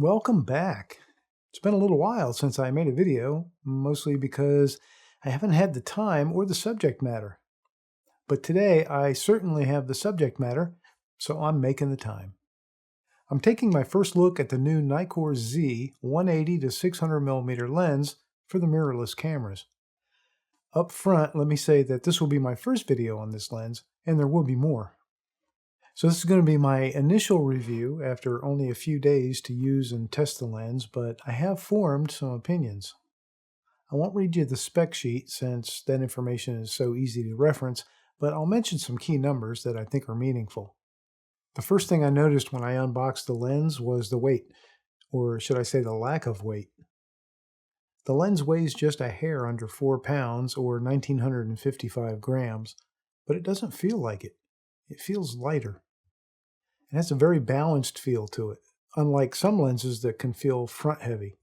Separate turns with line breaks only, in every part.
Welcome back. It's been a little while since I made a video, mostly because I haven't had the time or the subject matter. But today I certainly have the subject matter, so I'm making the time. I'm taking my first look at the new Nikkor Z 180 to 600mm lens for the mirrorless cameras. Up front, let me say that this will be my first video on this lens, and there will be more. So this is going to be my initial review after only a few days to use and test the lens, but I have formed some opinions. I won't read you the spec sheet since that information is so easy to reference, but I'll mention some key numbers that I think are meaningful. The first thing I noticed when I unboxed the lens was the weight, or should I say the lack of weight. The lens weighs just a hair under 4 pounds or 1,955 grams, but it doesn't feel like it. It feels lighter. It has a very balanced feel to it, unlike some lenses that can feel front-heavy.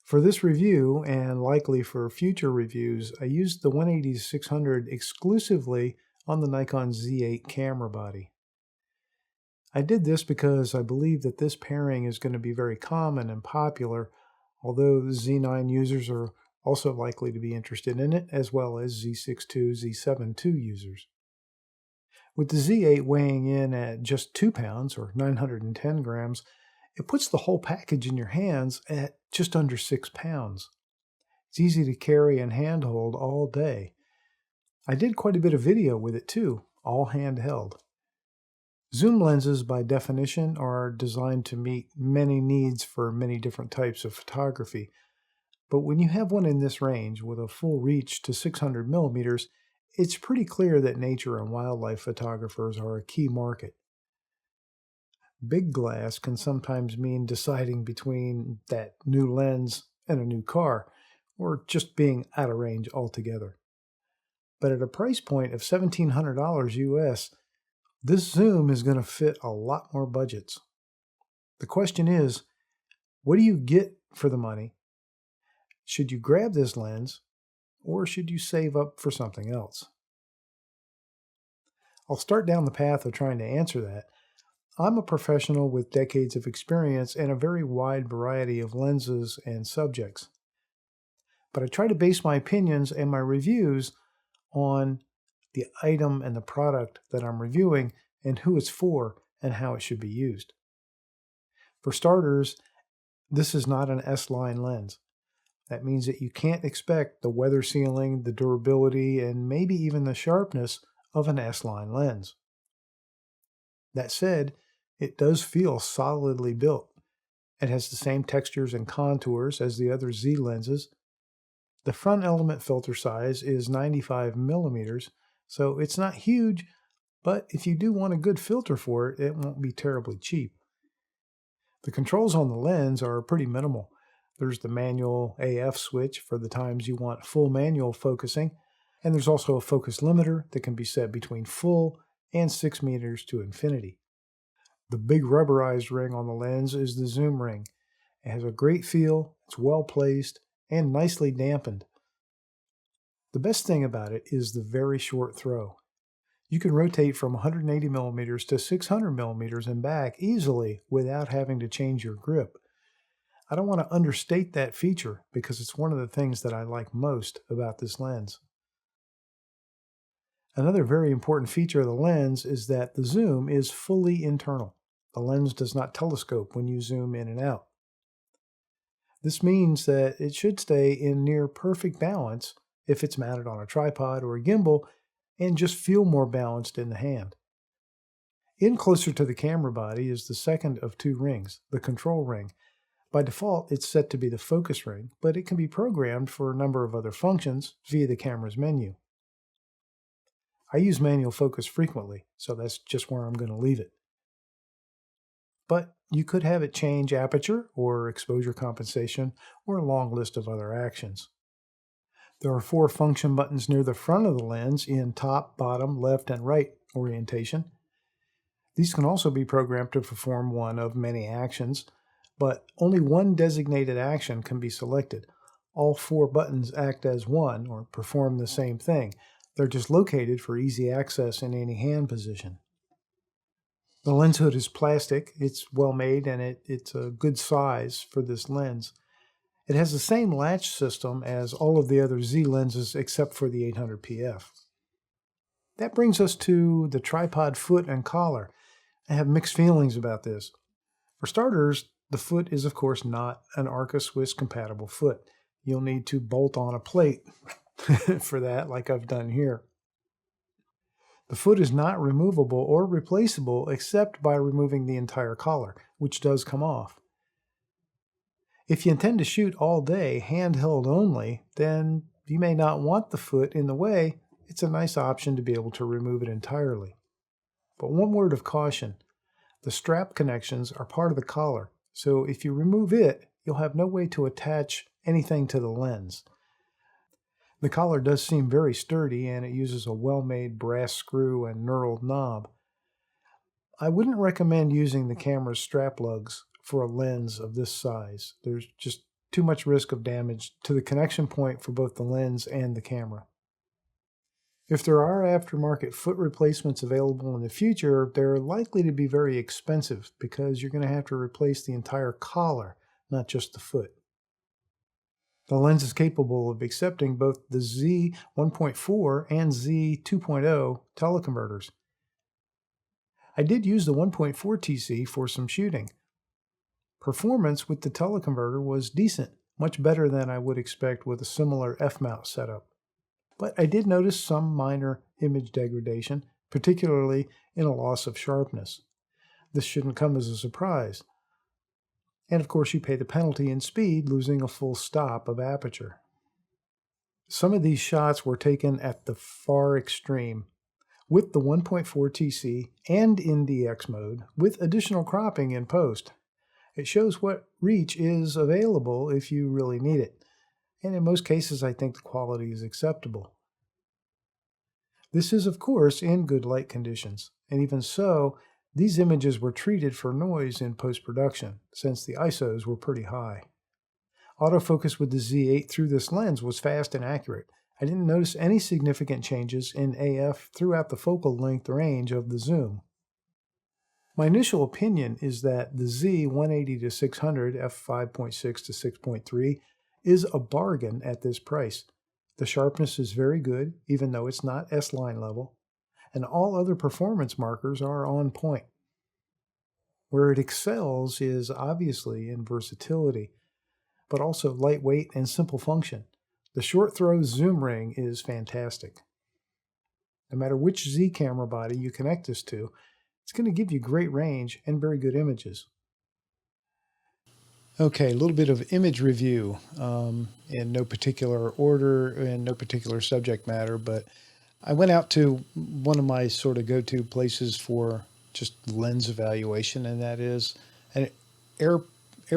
For this review, and likely for future reviews, I used the 180-600 exclusively on the Nikon Z8 camera body. I did this because I believe that this pairing is going to be very common and popular, although the Z9 users are also likely to be interested in it, as well as Z6 II, Z7 II users. With the Z8 weighing in at just 2 pounds or 910 grams, it puts the whole package in your hands at just under 6 pounds. It's easy to carry and handhold all day. I did quite a bit of video with it too, all handheld. Zoom lenses by definition are designed to meet many needs for many different types of photography, but when you have one in this range with a full reach to 600 millimeters, it's pretty clear that nature and wildlife photographers are a key market. Big glass can sometimes mean deciding between that new lens and a new car, or just being out of range altogether. But at a price point of $1,700 US, this zoom is going to fit a lot more budgets. The question is, what do you get for the money? Should you grab this lens, or should you save up for something else? I'll start down the path of trying to answer that. I'm a professional with decades of experience and a very wide variety of lenses and subjects. But I try to base my opinions and my reviews on the item and the product that I'm reviewing and who it's for and how it should be used. For starters, this is not an S-line lens. That means that you can't expect the weather sealing, the durability, and maybe even the sharpness of an S-line lens. That said, it does feel solidly built. It has the same textures and contours as the other Z lenses. The front element filter size is 95 millimeters, so it's not huge, but if you do want a good filter for it, it won't be terribly cheap. The controls on the lens are pretty minimal. There's the manual AF switch for the times you want full manual focusing, and there's also a focus limiter that can be set between full and 6 meters to infinity. The big rubberized ring on the lens is the zoom ring. It has a great feel, it's well placed, and nicely dampened. The best thing about it is the very short throw. You can rotate from 180 millimeters to 600 millimeters and back easily without having to change your grip. I don't want to understate that feature because it's one of the things that I like most about this lens. Another very important feature of the lens is that the zoom is fully internal. The lens does not telescope when you zoom in and out. This means that it should stay in near perfect balance if it's mounted on a tripod or a gimbal and just feel more balanced in the hand. In closer to the camera body is the second of 2 rings, the control ring. By default, it's set to be the focus ring, but it can be programmed for a number of other functions via the camera's menu. I use manual focus frequently, so that's just where I'm going to leave it. But you could have it change aperture or exposure compensation or a long list of other actions. There are 4 function buttons near the front of the lens in top, bottom, left, and right orientation. These can also be programmed to perform one of many actions, but only one designated action can be selected. All 4 buttons act as one or perform the same thing. They're just located for easy access in any hand position. The lens hood is plastic. It's well made and it's a good size for this lens. It has the same latch system as all of the other Z lenses except for the 800 PF. That brings us to the tripod foot and collar. I have mixed feelings about this. For starters, the foot is of course not an Arca Swiss compatible foot. You'll need to bolt on a plate for that, like I've done here. The foot is not removable or replaceable except by removing the entire collar, which does come off. If you intend to shoot all day handheld only, then you may not want the foot in the way. It's a nice option to be able to remove it entirely. But one word of caution, the strap connections are part of the collar, so if you remove it, you'll have no way to attach anything to the lens. The collar does seem very sturdy and it uses a well-made brass screw and knurled knob. I wouldn't recommend using the camera's strap lugs for a lens of this size. There's just too much risk of damage to the connection point for both the lens and the camera. If there are aftermarket foot replacements available in the future, they're likely to be very expensive because you're going to have to replace the entire collar, not just the foot. The lens is capable of accepting both the Z 1.4 and Z 2.0 teleconverters. I did use the 1.4 TC for some shooting. Performance with the teleconverter was decent, much better than I would expect with a similar F-mount setup. But I did notice some minor image degradation, particularly in a loss of sharpness. This shouldn't come as a surprise. And of course you pay the penalty in speed, losing a full stop of aperture. Some of these shots were taken at the far extreme, with the 1.4 TC and in DX mode, with additional cropping in post. It shows what reach is available if you really need it. And in most cases, I think the quality is acceptable. This is, of course, in good light conditions. And even so, these images were treated for noise in post-production, since the ISOs were pretty high. Autofocus with the Z8 through this lens was fast and accurate. I didn't notice any significant changes in AF throughout the focal length range of the zoom. My initial opinion is that the Z 180-600 f5.6 to 6.3 is a bargain at this price. The sharpness is very good, even though it's not S-line level, and all other performance markers are on point. Where it excels is obviously in versatility, but also lightweight and simple function. The short throw zoom ring is fantastic. No matter which Z camera body you connect this to, it's going to give you great range and very good images. Okay, a little bit of image review in no particular order and no particular subject matter, but I went out to one of my sort of go-to places for just lens evaluation, and that is an Air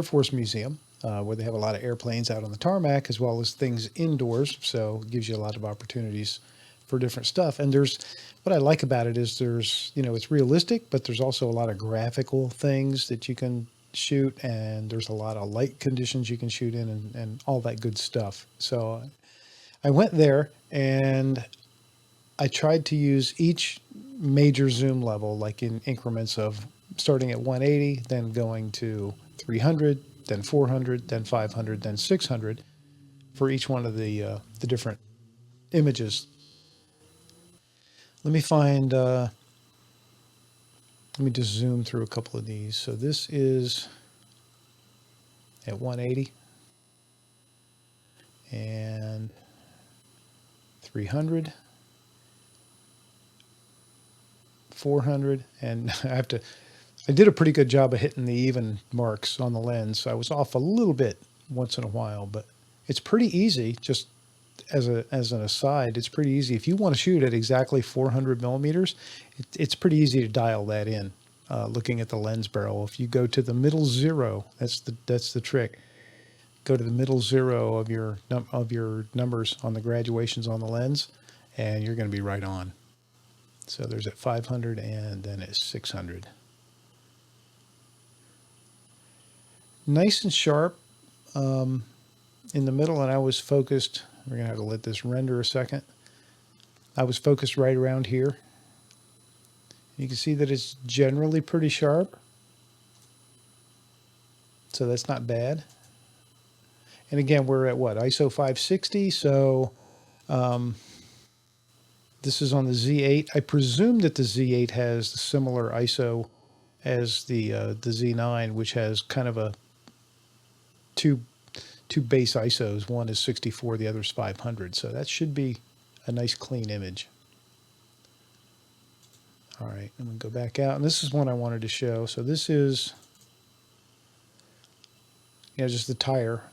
Force museum where they have a lot of airplanes out on the tarmac as well as things indoors, so it gives you a lot of opportunities for different stuff. And there's, what I like about it is there's, it's realistic, but there's also a lot of graphical things that you can shoot, and there's a lot of light conditions you can shoot in and all that good stuff. So I went there and I tried to use each major zoom level, like in increments of starting at 180, then going to 300, then 400, then 500, then 600 for each one of the different images. Let me find, let me just zoom through a couple of these. So this is at 180 and 300, 400, and I did a pretty good job of hitting the even marks on the lens. I was off a little bit once in a while, but it's pretty easy. Just as an aside, it's pretty easy. If you want to shoot at exactly 400 millimeters, it's pretty easy to dial that in. Looking at the lens barrel, if you go to the middle zero, that's the trick. Go to the middle zero of your numbers on the graduations on the lens, and you're going to be right on. So there's at 500 and then at 600. Nice and sharp in the middle, and I was focused. We're going to have to let this render a second. I was focused right around here. You can see that it's generally pretty sharp. So that's not bad. And again, we're at what, ISO 560. So this is on the Z8. I presume that the Z8 has the similar ISO as the Z9, which has kind of a two base ISOs. One is 64, the other is 500. So that should be a nice clean image. All right, I'm going to go back out. And this is one I wanted to show. So this is, just the tire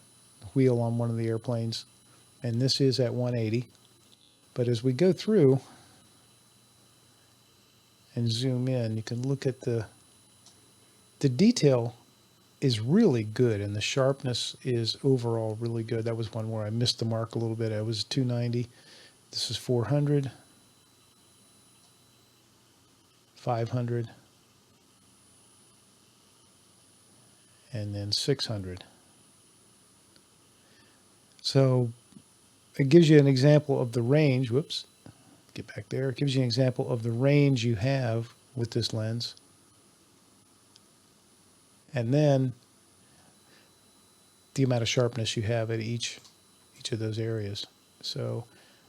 wheel on one of the airplanes. And this is at 180. But as we go through and zoom in, you can look at the detail is really good, and the sharpness is overall really good. That was one where I missed the mark a little bit. I was 290. This is 400, 500, and then 600. So it gives you an example of the range. Whoops, get back there. It gives you an example of the range you have with this lens. And then the amount of sharpness you have at each of those areas. So,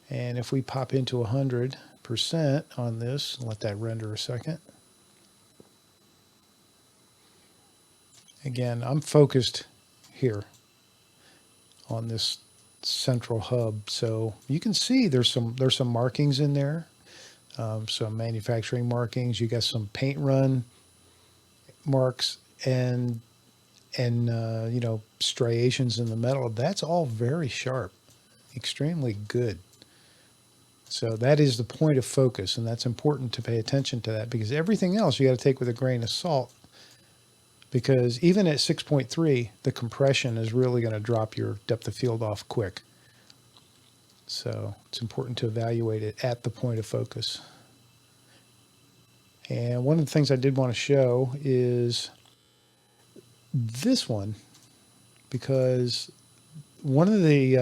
and if we pop into 100% on this, let that render a second. Again, I'm focused here on this central hub, so you can see there's some markings in there, some manufacturing markings. You got some paint run marks and striations in the metal. That's all very sharp, extremely good. So that is the point of focus, and that's important to pay attention to that, because everything else you got to take with a grain of salt, because even at 6.3, the compression is really going to drop your depth of field off quick. So it's important to evaluate it at the point of focus. And one of the things I did want to show is this one, because one of the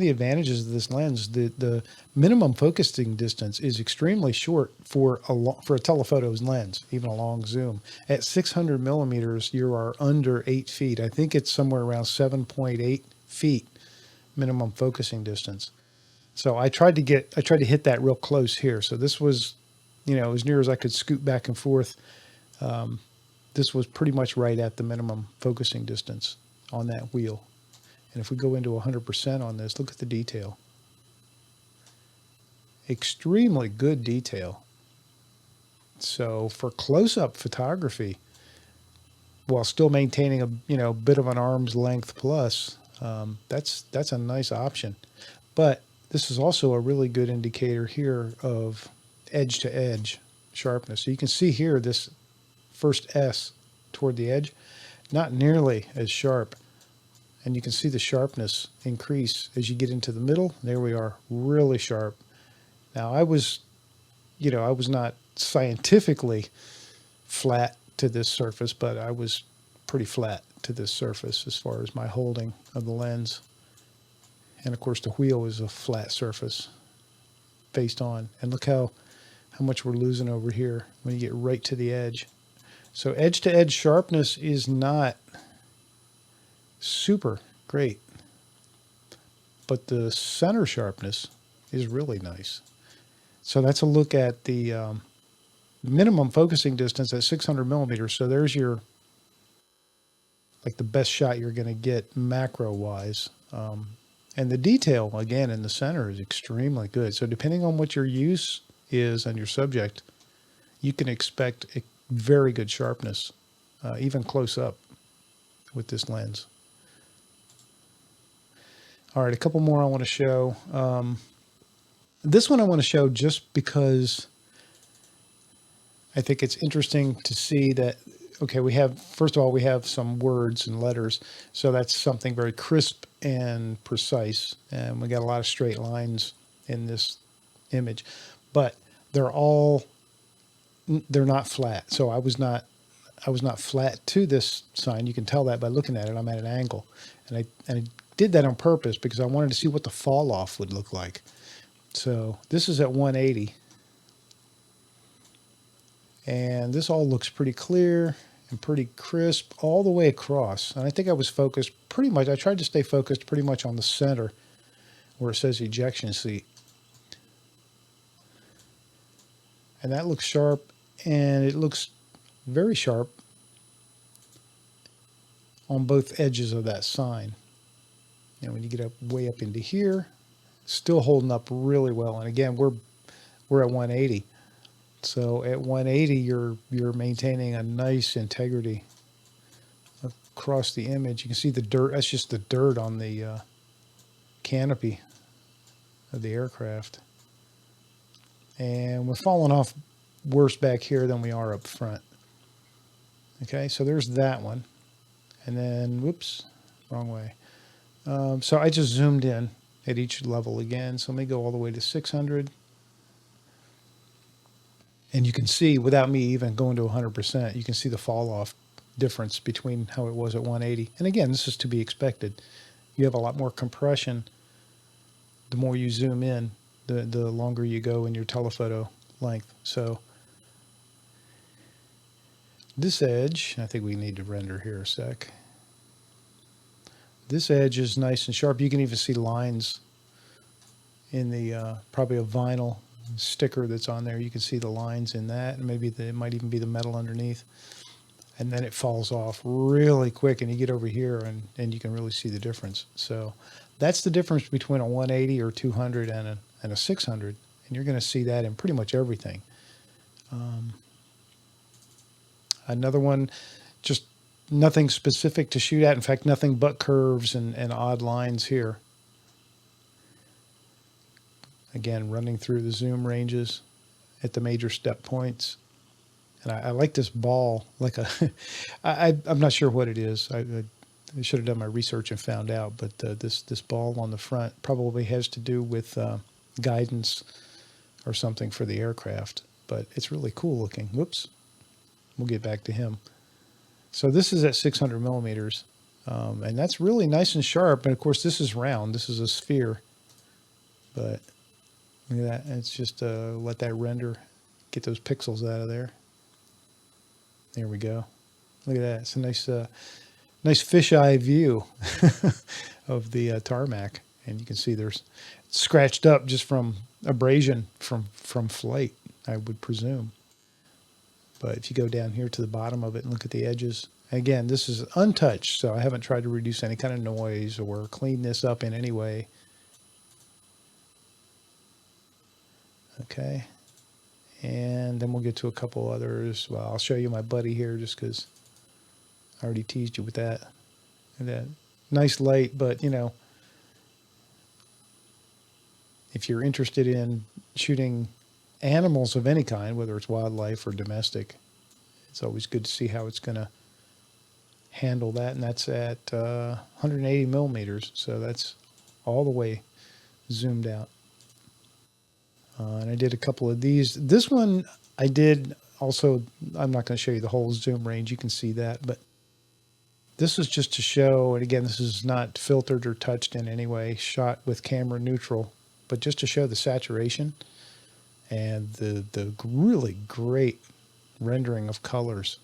advantages of this lens, the minimum focusing distance is extremely short for a telephoto lens, even a long zoom. At 600 millimeters, you are under 8 feet. I think it's somewhere around 7.8 feet minimum focusing distance. So I tried to hit that real close here. So this was, as near as I could scoot back and forth. This was pretty much right at the minimum focusing distance on that wheel. And if we go into 100% on this, look at the detail. Extremely good detail. So for close-up photography, while still maintaining a bit of an arm's length plus, that's a nice option. But this is also a really good indicator here of edge-to-edge sharpness. So you can see here this first S toward the edge, not nearly as sharp. And you can see the sharpness increase as you get into the middle. There we are, really sharp. Now I was not scientifically flat to this surface, but I was pretty flat to this surface as far as my holding of the lens. And of course the wheel is a flat surface faced on. And look how much we're losing over here when you get right to the edge. So edge-to-edge sharpness is not super great, but the center sharpness is really nice. So that's a look at the minimum focusing distance at 600 millimeters. So there's your, like, the best shot you're going to get macro wise. And the detail again in the center is extremely good. So depending on what your use is on your subject, you can expect a very good sharpness, even close up with this lens. All right, a couple more I want to show. This one I want to show just because I think it's interesting to see that, okay, first of all, we have some words and letters. So that's something very crisp and precise. And we got a lot of straight lines in this image, but they're not flat. So I was not flat to this sign. You can tell that by looking at it. I'm at an angle, and I did that on purpose because I wanted to see what the fall off would look like. So this is at 180, And this all looks pretty clear and pretty crisp all the way across. And I think I was focused pretty much, I tried to stay focused pretty much on the center where it says ejection seat. And that looks sharp, and it looks very sharp on both edges of that sign. And when you get up way up into here, still holding up really well. And again, we're at 180. So at 180, you're maintaining a nice integrity across the image. You can see the dirt. That's just the dirt on the canopy of the aircraft. And we're falling off worse back here than we are up front. Okay, so there's that one. And then, whoops, wrong way. So I just zoomed in at each level again. So let me go all the way to 600. And you can see, without me even going to 100%, you can see the fall off difference between how it was at 180. And again, this is to be expected. You have a lot more compression the more you zoom in, the longer you go in your telephoto length. So this edge, I think we need to render here a sec. This edge is nice and sharp. You can even see lines in the probably a vinyl sticker that's on there. You can see the lines in that, and maybe it might even be the metal underneath. And then it falls off really quick, and you get over here and you can really see the difference. So that's the difference between a 180 or 200 and a 600, and you're going to see that in pretty much everything. Another one, just nothing specific to shoot at. In fact, nothing but curves and odd lines here. Again, running through the zoom ranges at the major step points. And I like this ball, like I'm not sure what it is. I should have done my research and found out, but this ball on the front probably has to do with guidance or something for the aircraft. But it's really cool looking. Whoops. We'll get back to him. So this is at 600 millimeters, and that's really nice and sharp. And of course, this is round. This is a sphere. But look at that. It's just let that render, get those pixels out of there. There we go. Look at that. It's a nice, nice fisheye view of the tarmac, and you can see there's scratched up just from abrasion from flight, I would presume. But if you go down here to the bottom of it and look at the edges, again, this is untouched, so I haven't tried to reduce any kind of noise or clean this up in any way. Okay. And then we'll get to a couple others. Well, I'll show you my buddy here just because I already teased you with that. And that nice light, but, you know, if you're interested in shooting animals of any kind, whether it's wildlife or domestic, it's always good to see how it's going to handle that. And that's at 180 millimeters, so that's all the way zoomed out. And I did a couple of these. This one I did also, I'm not going to show you the whole zoom range, you can see that, but this is just to show, and again, this is not filtered or touched in any way, shot with camera neutral, but just to show the saturation and the really great rendering of colors.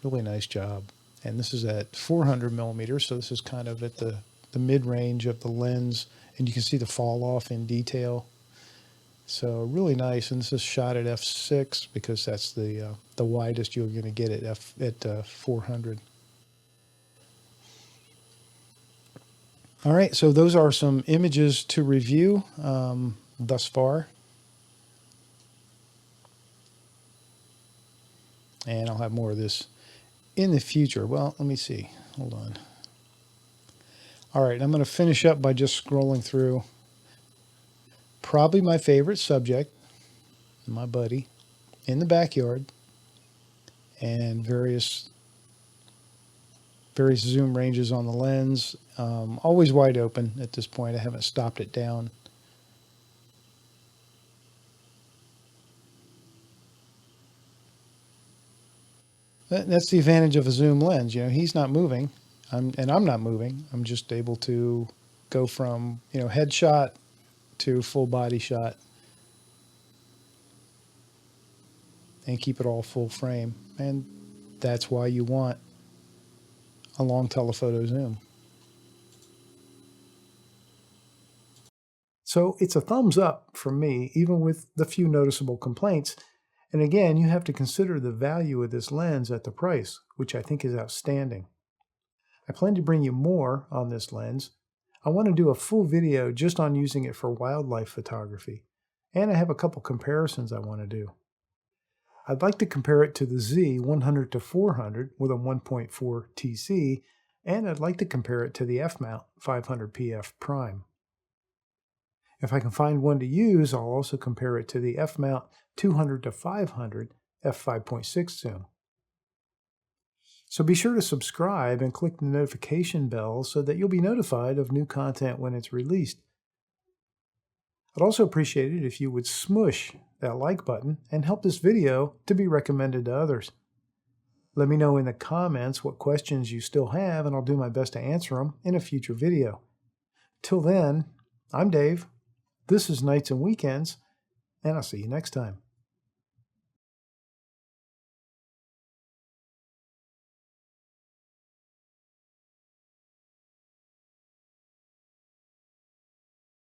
Really nice job. And this is at 400 millimeters, so this is kind of at the mid-range of the lens, and you can see the fall off in detail. So really nice, and this is shot at f6 because that's the widest you're going to get at 400. All right, so those are some images to review thus far. And I'll have more of this in the future. Well, let me see. Hold on. All right, I'm going to finish up by just scrolling through probably my favorite subject, my buddy, in the backyard, and various zoom ranges on the lens. Always wide open at this point. I haven't stopped it down. That's the advantage of a zoom lens. You know, he's not moving, and I'm not moving. I'm just able to go from, you know, headshot to full body shot. and keep it all full frame. And that's why you want a long telephoto zoom. So it's a thumbs up from me, even with the few noticeable complaints. And again, you have to consider the value of this lens at the price, which I think is outstanding. I plan to bring you more on this lens. I want to do a full video just on using it for wildlife photography. And I have a couple comparisons I want to do. I'd like to compare it to the Z 100-400 with a 1.4 TC, and I'd like to compare it to the F-mount 500 PF prime. If I can find one to use, I'll also compare it to the F-mount 200-500 f5.6 zoom. So be sure to subscribe and click the notification bell so that you'll be notified of new content when it's released. I'd also appreciate it if you would smush that like button and help this video to be recommended to others. Let me know in the comments what questions you still have, and I'll do my best to answer them in a future video. Till then, I'm Dave. This is Nights and Weekends, and I'll see you next time.